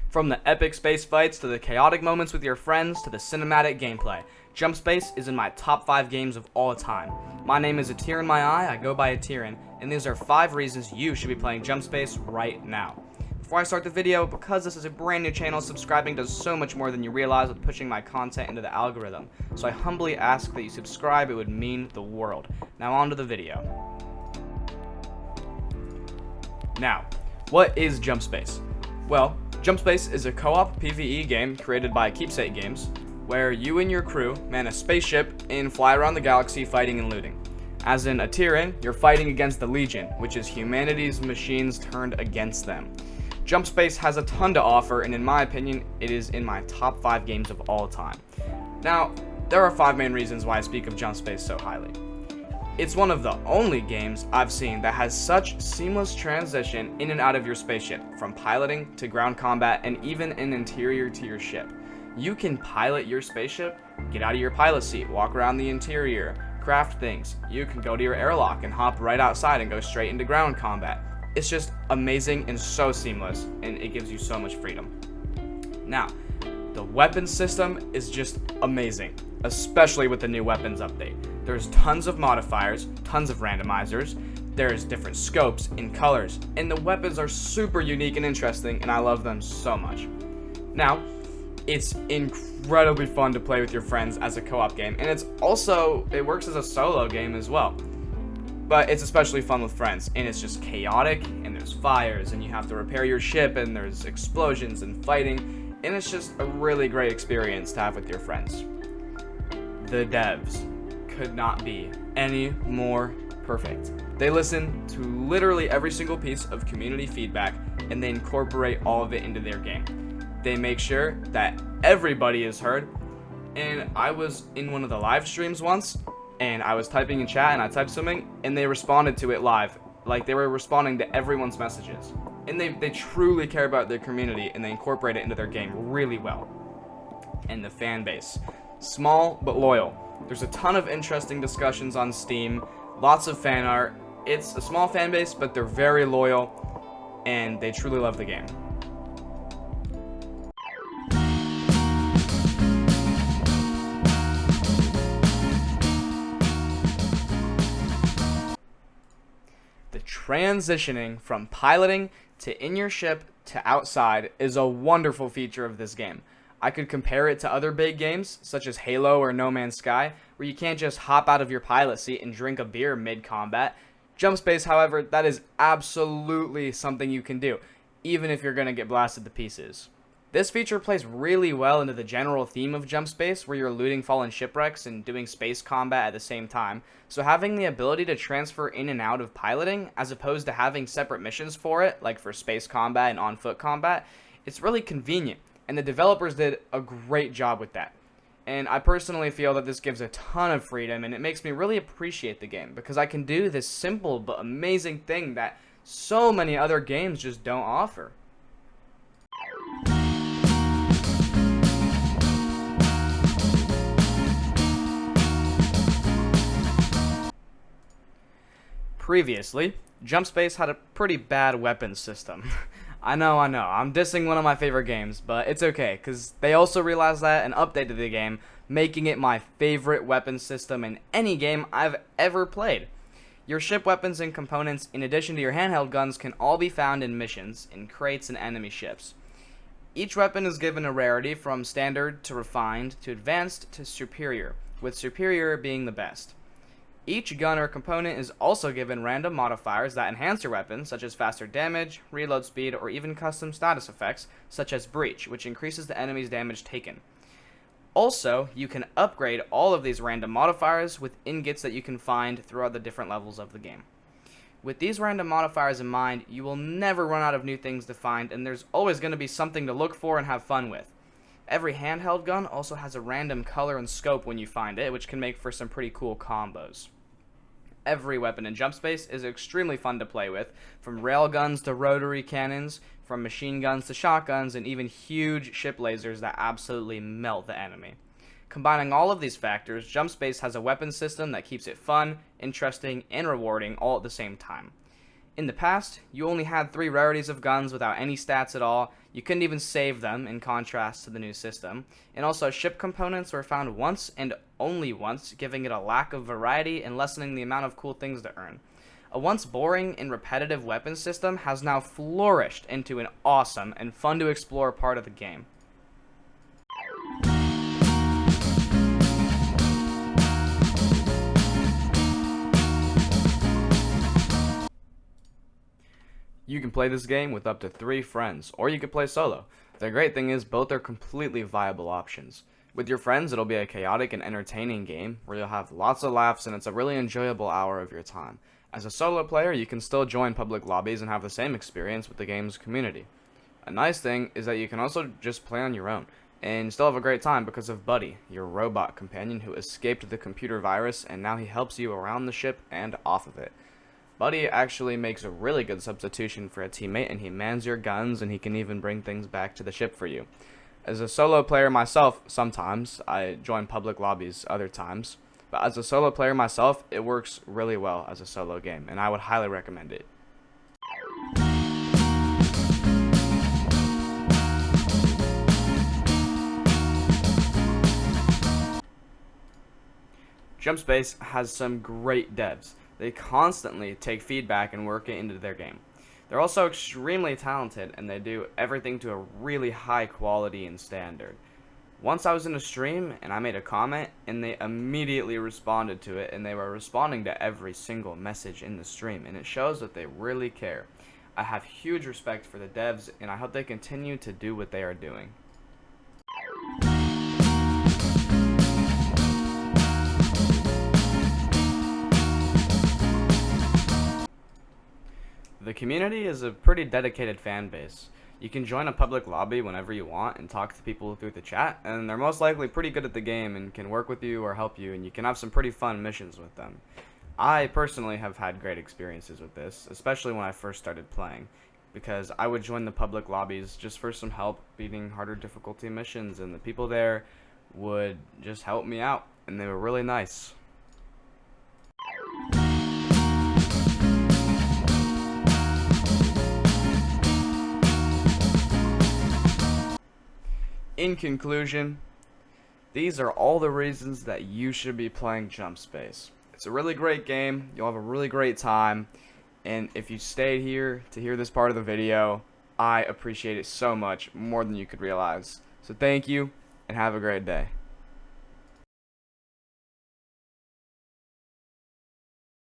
From the epic space fights to the chaotic moments with your friends to the cinematic gameplay, JumpSpace is in my top 5 games of all time. My name is A Tear in My Eye, I go by A Tearin, and these are 5 reasons you should be playing JumpSpace right now. Before I start the video, because this is a brand new channel, subscribing does so much more than you realize with pushing my content into the algorithm. So I humbly ask that you subscribe, it would mean the world. Now on to the video. Now, what is JumpSpace? Well, JumpSpace is a co-op PvE game created by KeepSake games, where you and your crew man a spaceship and fly around the galaxy fighting and looting. As in A Tearin, you're fighting against the Legion, which is humanity's machines turned against them. JumpSpace has a ton to offer, and in my opinion, it is in my top 5 games of all time. Now, there are 5 main reasons why I speak of JumpSpace so highly. It's one of the only games I've seen that has such seamless transition in and out of your spaceship, from piloting to ground combat and even an interior to your ship. You can pilot your spaceship, get out of your pilot seat, walk around the interior, craft things. You can go to your airlock and hop right outside and go straight into ground combat. It's just amazing and so seamless, and it gives you so much freedom. Now, the weapon system is just amazing, especially with the new weapons update. There's tons of modifiers, tons of randomizers, there's different scopes and colors, and the weapons are super unique and interesting, and I love them so much. Now, it's incredibly fun to play with your friends as a co-op game, and it works as a solo game as well. But it's especially fun with friends, and it's just chaotic, and there's fires, and you have to repair your ship, and there's explosions and fighting, and it's just a really great experience to have with your friends. The devs could not be any more perfect. They listen to literally every single piece of community feedback, and they incorporate all of it into their game. They make sure that everybody is heard, and I was in one of the live streams once, and I was typing in chat, and I typed something, and they responded to it live. Like, they were responding to everyone's messages. And they truly care about their community, and they incorporate it into their game really well. And the fan base. Small, but loyal. There's a ton of interesting discussions on Steam, lots of fan art. It's a small fan base, but they're very loyal, and they truly love the game. The transitioning from piloting to in your ship to outside is a wonderful feature of this game. I could compare it to other big games, such as Halo or No Man's Sky, where you can't just hop out of your pilot seat and drink a beer mid-combat. JumpSpace, however, that is absolutely something you can do, even if you're going to get blasted to pieces. This feature plays really well into the general theme of JumpSpace, where you're looting fallen shipwrecks and doing space combat at the same time, so having the ability to transfer in and out of piloting, as opposed to having separate missions for it, like for space combat and on-foot combat, it's really convenient. And the developers did a great job with that. And I personally feel that this gives a ton of freedom, and it makes me really appreciate the game, because I can do this simple but amazing thing that so many other games just don't offer. Previously, JumpSpace had a pretty bad weapons system. I know, I'm dissing one of my favorite games, but it's okay, because they also realized that and updated the game, making it my favorite weapon system in any game I've ever played. Your ship weapons and components, in addition to your handheld guns, can all be found in missions, in crates and enemy ships. Each weapon is given a rarity from standard to refined to advanced to superior, with superior being the best. Each gun or component is also given random modifiers that enhance your weapon, such as faster damage, reload speed, or even custom status effects, such as Breach, which increases the enemy's damage taken. Also, you can upgrade all of these random modifiers with ingots that you can find throughout the different levels of the game. With these random modifiers in mind, you will never run out of new things to find, and there's always going to be something to look for and have fun with. Every handheld gun also has a random color and scope when you find it, which can make for some pretty cool combos. Every weapon in JumpSpace is extremely fun to play with, from railguns to rotary cannons, from machine guns to shotguns, and even huge ship lasers that absolutely melt the enemy. Combining all of these factors, JumpSpace has a weapon system that keeps it fun, interesting, and rewarding all at the same time. In the past, you only had 3 rarities of guns without any stats at all. You couldn't even save them, in contrast to the new system. And also, ship components were found once and only once, giving it a lack of variety and lessening the amount of cool things to earn. A once boring and repetitive weapon system has now flourished into an awesome and fun to explore part of the game. You can play this game with up to 3 friends, or you can play solo. The great thing is both are completely viable options. With your friends, it'll be a chaotic and entertaining game where you'll have lots of laughs and it's a really enjoyable hour of your time. As a solo player, you can still join public lobbies and have the same experience with the game's community. A nice thing is that you can also just play on your own and still have a great time because of Buddy, your robot companion who escaped the computer virus and now he helps you around the ship and off of it. Buddy actually makes a really good substitution for a teammate, and he mans your guns and he can even bring things back to the ship for you. As a solo player myself, sometimes I join public lobbies other times, but as a solo player myself, it works really well as a solo game, and I would highly recommend it. JumpSpace has some great devs. They constantly take feedback and work it into their game. They're also extremely talented and they do everything to a really high quality and standard. Once I was in a stream and I made a comment and they immediately responded to it, and they were responding to every single message in the stream, and it shows that they really care. I have huge respect for the devs and I hope they continue to do what they are doing. The community is a pretty dedicated fan base. You can join a public lobby whenever you want and talk to people through the chat, and they're most likely pretty good at the game and can work with you or help you, and you can have some pretty fun missions with them. I personally have had great experiences with this, especially when I first started playing, because I would join the public lobbies just for some help beating harder difficulty missions, and the people there would just help me out, and they were really nice. In conclusion, these are all the reasons that you should be playing JumpSpace. It's a really great game, you'll have a really great time, and if you stayed here to hear this part of the video, I appreciate it so much, more than you could realize. So thank you, and have a great day.